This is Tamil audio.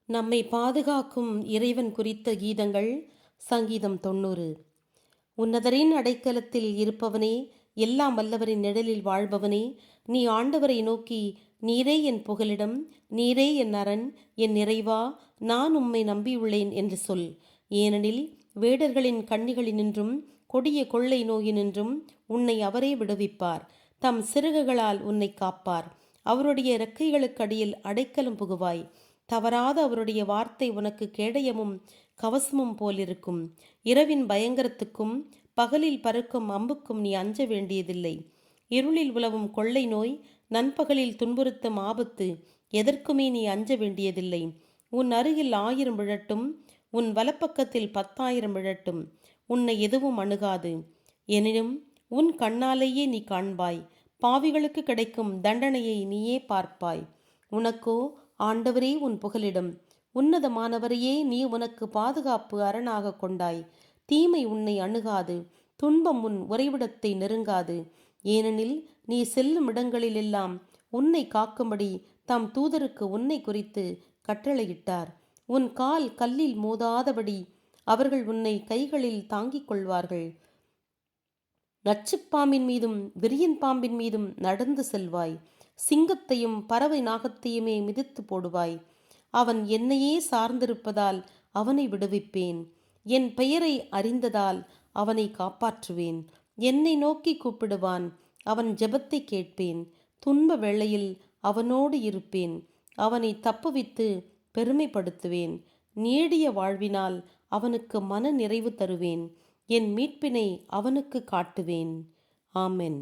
நம்மை பாதுகாக்கும் இறைவன் குறித்த கீதங்கள். சங்கீதம் 90. உன்னதரின் அடைக்கலத்தில் இருப்பவனே, எல்லாம் வல்லவரின் நிழலில் வாழ்பவனே, நீ ஆண்டவரை நோக்கி, நீரே என் புகலிடம், நீரே என் அரண், என் நிறைவா, நான் உம்மை நம்பியுள்ளேன் என்று சொல். ஏனெனில் வேடர்களின் கண்ணிகளினின்றும் கொடிய கொள்ளை நோயினின்றும் உன்னை அவரே விடுவிப்பார். தம் சிறகுகளால் உன்னை காப்பார். அவருடைய இறக்கைகளுக்கடியில் அடைக்கலம் புகுவாய். தவறாத அவருடைய வார்த்தை உனக்கு கேடயமும் கவசமும் போலிருக்கும். இரவின் பயங்கரத்துக்கும் பகலில் பறக்கும் அம்புக்கும் நீ அஞ்ச வேண்டியதில்லை. இருளில் உலவும் கொள்ளை நோய், நண்பகலில் துன்புறுத்தும் ஆபத்து எதற்குமே நீ அஞ்ச வேண்டியதில்லை. உன் அருகில் 1000 விழட்டும், உன் வலப்பக்கத்தில் 10,000 விழட்டும், உன்னை எதுவும் அணுகாது. எனினும் உன் கண்ணாலேயே நீ காண்பாய். பாவிகளுக்கு கிடைக்கும் தண்டனையை நீயே பார்ப்பாய். உனக்கோ ஆண்டவரே உன் புகலிடம், உன்னதமானவரையே நீ உனக்கு பாதுகாப்பு அரணாக கொண்டாய். தீமை உன்னை அணுகாது, துன்பம் உன் உறைவிடத்தை நெருங்காது. ஏனெனில் நீ செல்லும் இடங்களிலெல்லாம் உன்னை காக்கும்படி தம் தூதருக்கு உன்னை குறித்து கட்டளையிட்டார். உன் கால் கல்லில் மோதாதபடி அவர்கள் உன்னை கைகளில் தாங்கிக் கொள்வார்கள். நச்சுப்பாம்பின் மீதும் விரியன் பாம்பின் மீதும் நடந்து செல்வாய். சிங்கத்தையும் பறவை நாகத்தையுமே மிதித்து போடுவாய். அவன் என்னையே சார்ந்திருப்பதால் அவனை விடுவிப்பேன். என் பெயரை அறிந்ததால் அவனை காப்பாற்றுவேன். என்னை நோக்கி கூப்பிடுவான், அவன் ஜெபத்தை கேட்பேன். துன்ப வேளையில் அவனோடு இருப்பேன். அவனை தப்புவித்து பெருமைப்படுத்துவேன். நீடிய வாழ்வினால் அவனுக்கு மன நிறைவு தருவேன். என் மீட்பினை அவனுக்கு காட்டுவேன். ஆமென்.